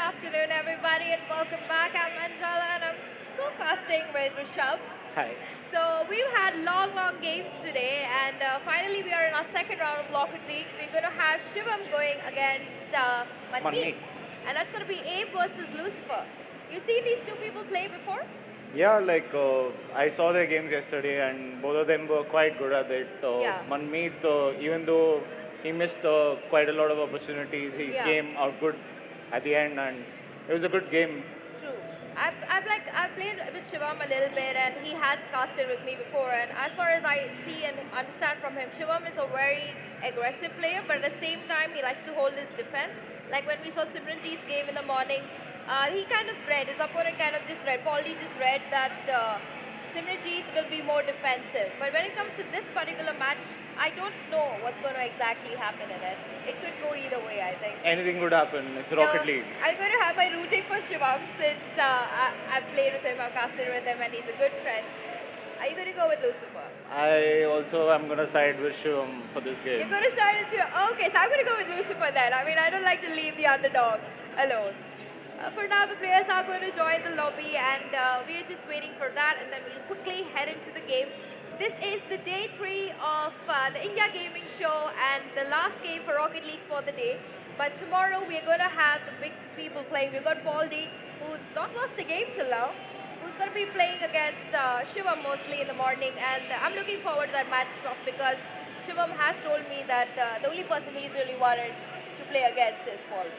afternoon, everybody, and welcome back. I'm Anjala, and I'm co-casting with Rishabh. Hi. So we've had long games today, and finally we are in our second round of Rocket League. We're going to have Shivam going against Manmeet, Manmeet. and that's going to be Abe versus Lucifer. You seen these two people play before? Yeah, I saw their games yesterday, and both of them were quite good at it. Yeah. Manmeet, even though he missed quite a lot of opportunities, he Yeah. came out good at the end, and it was a good game. True. I've played with Shivam a little bit, and he has casted with me before. And as far as I see and understand from him, Shivam is a very aggressive player, but at the same time, he likes to hold his defense. Like when we saw Simranjeet's game in the morning, he kind of read, his opponent kind of just read, Paul D just read that Simranjeet will be more defensive. But when it comes to this particular match, I don't know what's going to exactly happen in it. It could go either way, I think. Anything could happen. It's Rocket League. I'm going to have my rooting for Shivam since I've played with him, I've casted with him, and he's a good friend. Are you going to go with Lucifer? I also am going to side with Shivam for this You're game. going to side with Shivam? Okay, so I'm going to go with Lucifer then. I mean, I don't like to leave the underdog alone. For now, the players are going to join the lobby, and we are just waiting for that, and then we'll quickly head into the game. This is the day 3 of the India Gaming Show and the last game for Rocket League for the day. But tomorrow we're going to have the big people playing. We've got Paul D, who's not lost a game till now, who's going to be playing against Shivam mostly in the morning. And I'm looking forward to that match because Shivam has told me that the only person he's really wanted to play against is Paul D.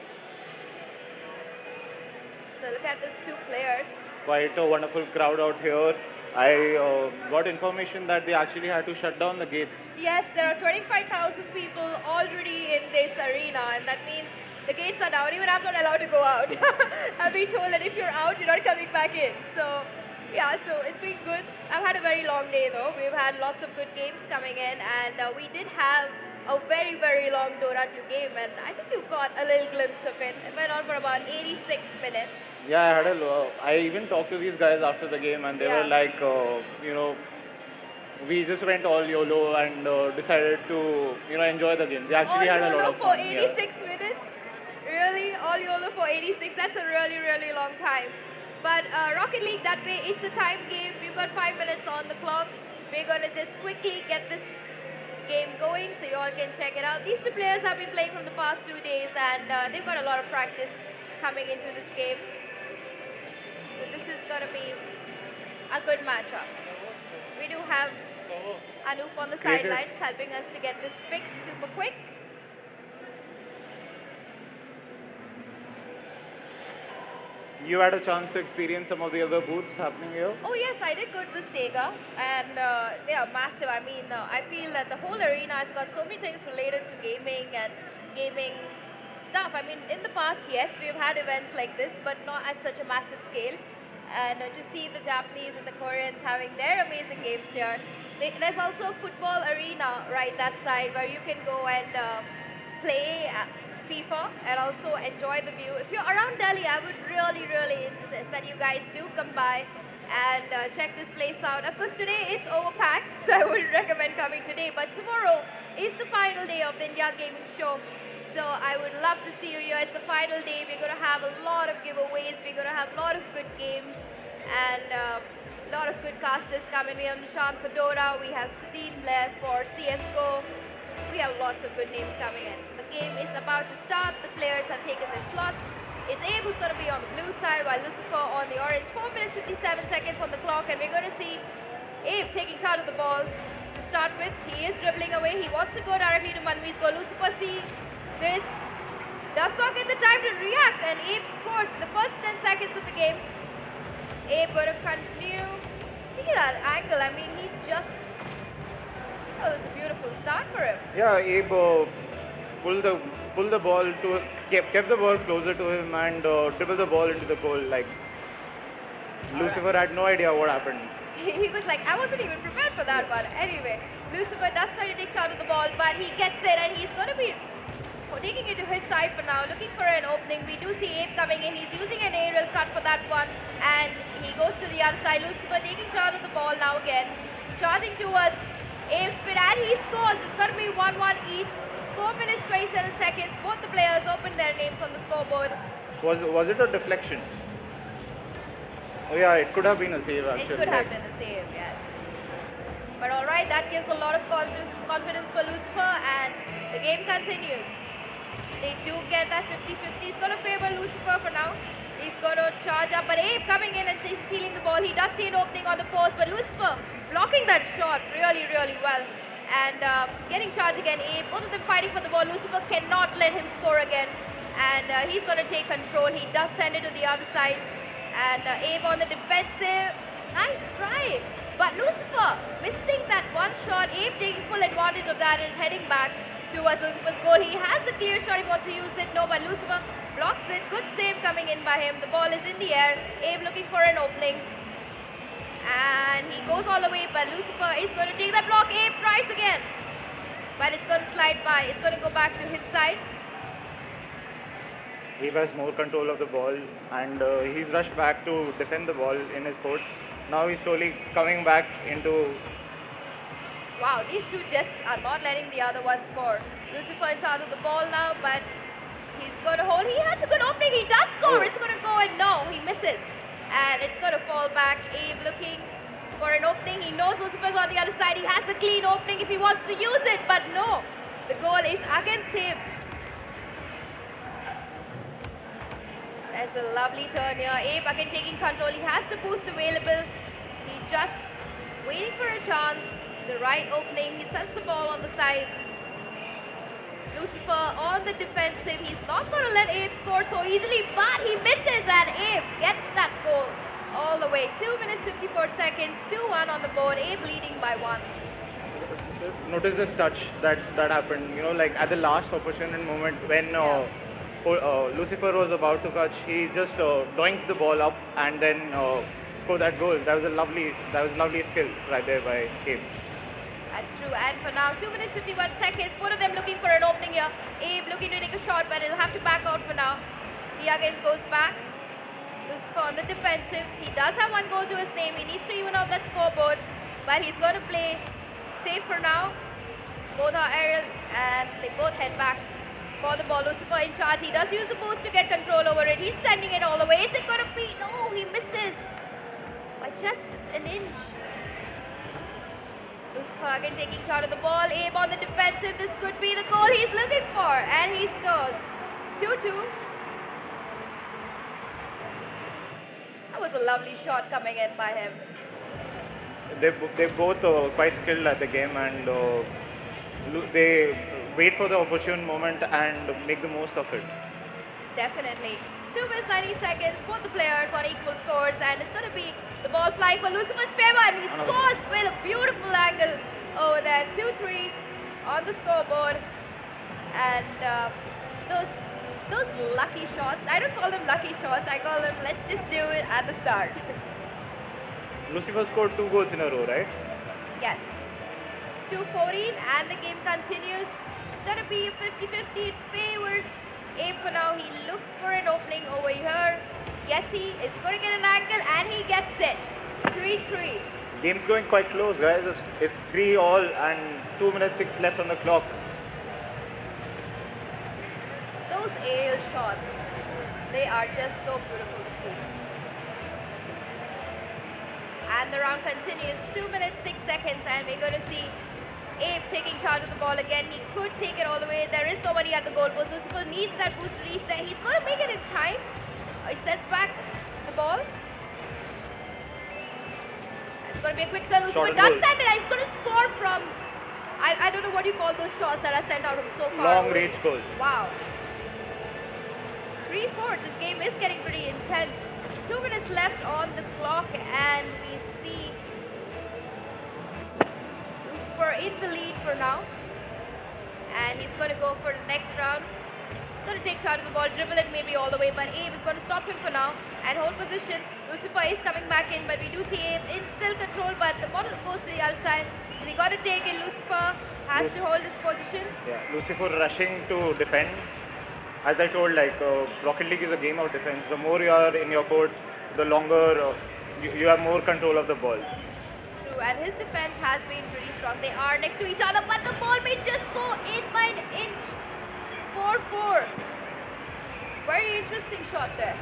So look at these two players. Quite a wonderful crowd out here. I got information that they actually had to shut down the gates. Yes, there are 25,000 people already in this arena, and that means the gates are down. Even I'm not allowed to go out. I've been told that if you're out, you're not coming back in. So, yeah, so it's been good. I've had a very long day though. We've had lots of good games coming in, and we did have a very long Dota 2 game, and I think you got a little glimpse of it. It went on for about 86 minutes. Yeah, I even talked to these guys after the game, and they were like, we just went all YOLO and decided to, enjoy the game. They actually all had a lot YOLO of for fun. 86 minutes? Really? All YOLO for 86? That's a really long time. But Rocket League, that way, it's a time game. We've got 5 minutes on the clock. We're going to just quickly get this game going so you all can check it out. These two players have been playing from the past 2 days, and they've got a lot of practice coming into this game. So this is going to be a good matchup. We do have Anup on the sidelines helping us to get this fixed super quick. You had a chance to experience some of the other booths happening here? Oh yes, I did go to the Sega, and they are massive. I mean, I feel that the whole arena has got so many things related to gaming and gaming stuff. I mean, in the past, yes, we've had events like this, but not at such a massive scale. And to see the Japanese and the Koreans having their amazing games here. There's also a football arena right that side where you can go and play FIFA and also enjoy the view. If you're around Delhi, I would really insist that you guys do come by and check this place out. Of course, today it's overpacked, so I wouldn't recommend coming today. But tomorrow is the final day of the India Gaming Show. So I would love to see you here. It's the final day. We're going to have a lot of giveaways. We're going to have a lot of good games and a lot of good casters coming. We have Nishant for Dota. We have Sideen Blair for CSGO. We have lots of good names coming in. The game is about to start. The players have taken their slots. It's Abe who's going to be on the blue side while Lucifer on the orange. 4 minutes 57 seconds on the clock, and we're going to see Abe taking charge of the ball to start with. He is dribbling away. He wants to go directly to Manmeet's goal. Lucifer sees this, does not get the time to react, and Abe scores in the first 10 seconds of the game. Abe going to continue. See that angle? I mean, he just, that was a beautiful start for him. Yeah, Abe pulled the ball to kept the ball closer to him and dribbled the ball into the goal. Like Lucifer had no idea what happened. He was like, I wasn't even prepared for that one. Anyway, Lucifer does try to take charge of the ball, but he gets it, and he's going to be taking it to his side for now, looking for an opening. We do see Abe coming in. He's using an aerial cut for that one, and he goes to the other side. Lucifer taking charge of the ball now again, charging towards Abe's spin, and he scores. It's going to be 1-1 each. 4 minutes 27 seconds. Both the players open their names on the scoreboard. Was it a deflection? Oh yeah, it could have been a save actually. It could have been a save, yes. But alright, that gives a lot of confidence for Lucifer, and the game continues. They do get that 50-50. He's going to favor Lucifer for now. He's going to charge up, but Abe coming in and stealing the ball. He does see an opening on the post, but Lucifer blocking that shot really, really well. And getting charged again, Abe, both of them fighting for the ball. Lucifer cannot let him score again. And he's going to take control. He does send it to the other side. And Abe on the defensive. Nice try. But Lucifer missing that one shot. Abe taking full advantage of that and is heading back towards Lucifer's goal. He has the clear shot. He wants to use it. No, but Lucifer blocks it. Good save coming in by him. The ball is in the air. Abe looking for an opening. And he goes all the way, but Lucifer is going to take that block. Abe tries again. But it's going to slide by. It's going to go back to his side. Abe has more control of the ball, and he's rushed back to defend the ball in his court. Now he's slowly coming back into. Wow, these two just are not letting the other one score. Lucifer in charge of the ball now, but he's going to hold. He has a good opening. He does score. Oh. It's going to go, and no, he misses. And it's going to fall back. Abe looking for an opening. He knows Lucifer's on the other side. He has a clean opening if he wants to use it, but no. The goal is against him. There's a lovely turn here. Abe again taking control. He has the boost available. He just waiting for a chance. The right opening. He sends the ball on the side. Lucifer on the defensive. He's not going to let Abe score so easily, but he misses, and Abe gets that goal all the way. 2 minutes 54 seconds. 2-1 on the board. Abe leading by 1. Notice this touch that happened. You know, like at the last opportune moment when Lucifer was about to catch, he just doinked the ball up and then scored that goal. That was lovely skill right there by Abe. That's true. And for now, 2 minutes 51 seconds. Both of them looking for an opening here. Abe looking to take a shot, but he'll have to back out for now. He again goes back. Lucifer on the defensive. He does have one goal to his name. He needs to even out that scoreboard, but he's going to play safe for now. Both are aerial, and they both head back for the ball. Lucifer in charge. He does use the boost to get control over it. He's sending it all the way. Is it going to be? No, he misses by just an inch. Lucifer again taking charge of the ball. Abe on the defensive. This could be the goal he's looking for, and he scores. 2-2. That was a lovely shot coming in by him. They both quite skilled at the game, and they wait for the opportune moment and make the most of it. Definitely. 2 minutes 90 seconds. Both the players on equal scores, and it's going to be the ball flying for Lucifer's favor, and he scores with a beautiful angle over there. 2-3 on the scoreboard, and those lucky shots. I don't call them lucky shots. I call them let's just do it at the start. Lucifer scored 2 goals in a row, right? Yes. 2:14, and the game continues. It's going to be a 50-50. It favors Abe for now. He looks for an opening over here. Yes, he is going to get an angle, and he gets it. 3-3. Game's going quite close, guys. It's 3-all and 2 minutes 6 left on the clock. Those aerial shots, they are just so beautiful to see. And the round continues. 2 minutes 6 seconds, and we're going to see Abe taking charge of the ball again. He could take it all the way. There is nobody at the goalpost. Lucifer needs that boost to reach there. He's going to make it in time. He sets back the ball. It's going to be a quick turn. Lucifer does send it. He's going to score from, I don't know what you call those shots that are sent out from so far. Long range goal. Wow. 3-4. This game is getting pretty intense. 2 minutes left on the clock, and we see Lucifer in the lead for now. And he's going to go for the next round. He's going to take charge of the ball, dribble it maybe all the way, but Abe is going to stop him for now and hold position. Lucifer is coming back in, but we do see Abe in still control, but the ball goes to the outside. And he got to take it. Lucifer has to hold his position. Yeah, Lucifer rushing to defend. As I told, like Rocket League is a game of defense. The more you are in your court, the longer you have more control of the ball. True, and his defense has been pretty strong. They are next to each other, but the ball may just go in by an inch. 4-4. Very interesting shot there.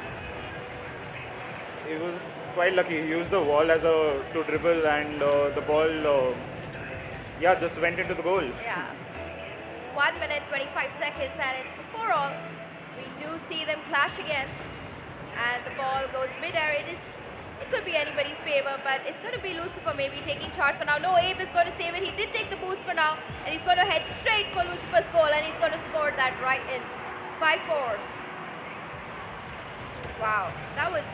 He was quite lucky. He used the wall as a to dribble, and the ball, yeah, just went into the goal. Yeah. 1 minute 25 seconds, and it's the 4-all. We do see them clash again, and the ball goes mid-air. It could be anybody's favor, but it's going to be Lucifer maybe taking charge for now. No, Abe is going to save it. He did take the boost for now, and he's going to head straight for Lucifer's goal, and he's going to score that right in. 5-4. Wow, that was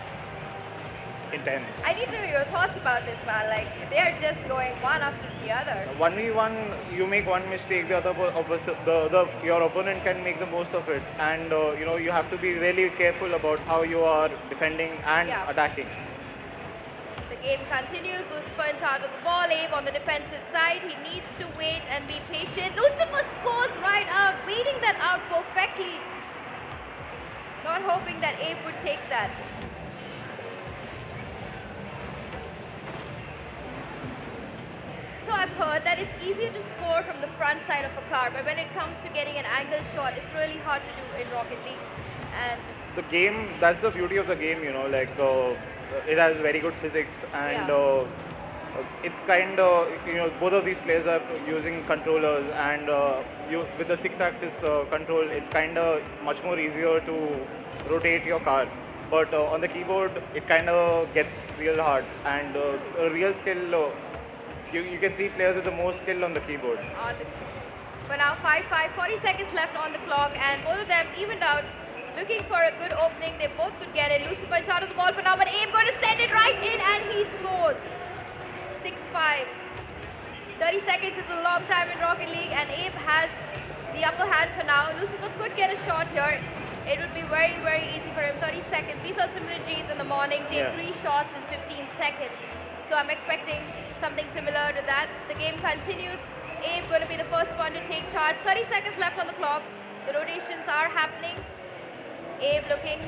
Intense. I need to know your thoughts about this, man. Like, they're just going one after the other. 1v1, you make one mistake, the other opposite, your opponent can make the most of it, and you have to be really careful about how you are defending and Yeah. attacking. The game continues. Lucifer in charge of the ball. Abe on the defensive side. He needs to wait and be patient. Lucifer scores right out, reading that out perfectly. Not hoping that Abe would take that. So I've heard that it's easier to score from the front side of a car, but when it comes to getting an angle shot, it's really hard to do in Rocket League. And The game, that's the beauty of the game, like it has very good physics, and it's kind of, both of these players are using controllers, and with the 6-axis control, it's kind of much more easier to rotate your car. But on the keyboard, it kind of gets real hard, and a real skill. You can see players with the most skill on the keyboard. For now, 5-5, 40 seconds left on the clock, and both of them evened out, looking for a good opening. They both could get it. Lucifer in charge of the ball for now, but Abe going to send it right in, and he scores. 6-5. 30 seconds is a long time in Rocket League, and Abe has the upper hand for now. Lucifer could get a shot here. It would be very, very easy for him. 30 seconds. We saw Simranjeet in the morning take 3 shots in 15 seconds. So I'm expecting something similar to that. The game continues. Abe going to be the first one to take charge. 30 seconds left on the clock. The rotations are happening. Abe looking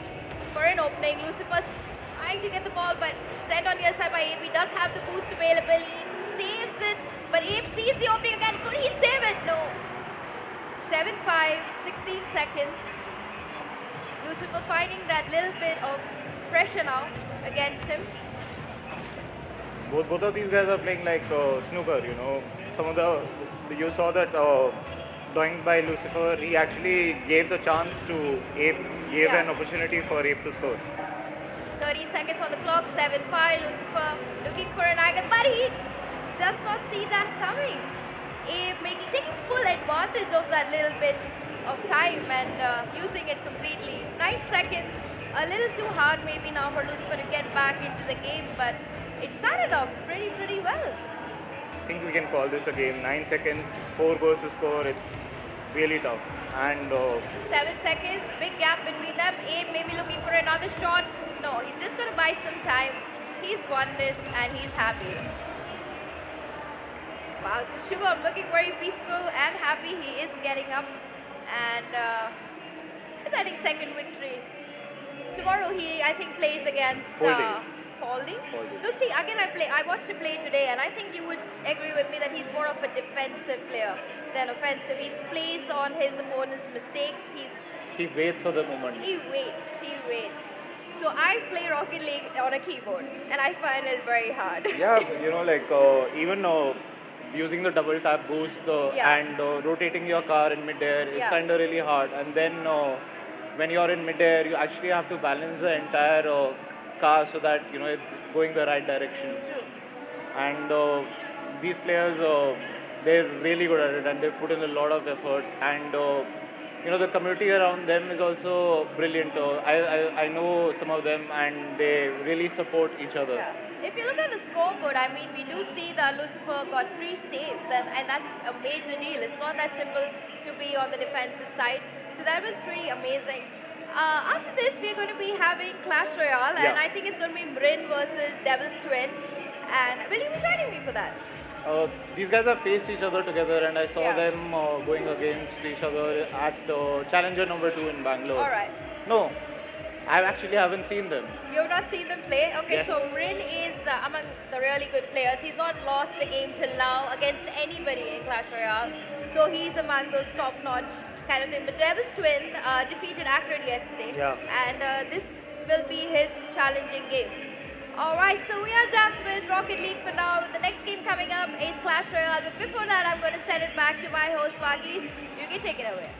for an opening. Lucifer's trying to get the ball, but sent on the other side by Abe. He does have the boost available. He saves it, but Abe sees the opening again. Could he save it? No. 7-5, 16 seconds. Lucifer finding that little bit of pressure now against him. Both of these guys are playing like snooker, Some of you saw that doink by Lucifer, he actually gave the chance to Abe, gave an opportunity for Abe to score. 30 seconds on the clock, 7-5, Lucifer looking for an angle, but he does not see that coming. Abe taking full advantage of that little bit of time and using it completely. 9 seconds, a little too hard maybe now for Lucifer to get back into the game, but it started off pretty well. I think we can call this a game. 9 seconds, 4 goals to score. It's really tough. And 7 seconds, big gap between them. Abe maybe looking for another shot. No, he's just going to buy some time. He's won this and he's happy. Wow, so Shubham looking very peaceful and happy. He is getting up, and it's, I think, second victory. Tomorrow he, I think, plays against Holding. So see, again, I watched him play today, and I think you would agree with me that he's more of a defensive player than offensive. He plays on his opponent's mistakes. He waits for the moment. He waits. So I play Rocket League on a keyboard, and I find it very hard. Yeah, even using the double tap boost and rotating your car in midair is kind of really hard. And then when you're in midair, you actually have to balance the entire car so that it's going the right direction. True. And these players, they're really good at it, and they've put in a lot of effort. And the community around them is also brilliant. I know some of them, and they really support each other. Yeah. If you look at the scoreboard, I mean, we do see that Lucifer got 3 saves, and that's a major deal. It's not that simple to be on the defensive side. So that was pretty amazing. After this, we're going to be having Clash Royale, and I think it's going to be Mrin versus Devil's Twin. And will you be joining me for that? These guys have faced each other together, and I saw them going against each other at Challenger number 2 in Bangalore. All right. No, I actually haven't seen them. You have not seen them play? Okay, Yes. so Rin is among the really good players. He's not lost a game till now against anybody in Clash Royale. So he's among those top-notch kind of thing. But Devil's Twin defeated Acrid yesterday. Yeah. And this will be his challenging game. Alright, so we are done with Rocket League for now. The next game coming up is Clash Royale. But before that, I'm going to send it back to my host, Vagish. You can take it away.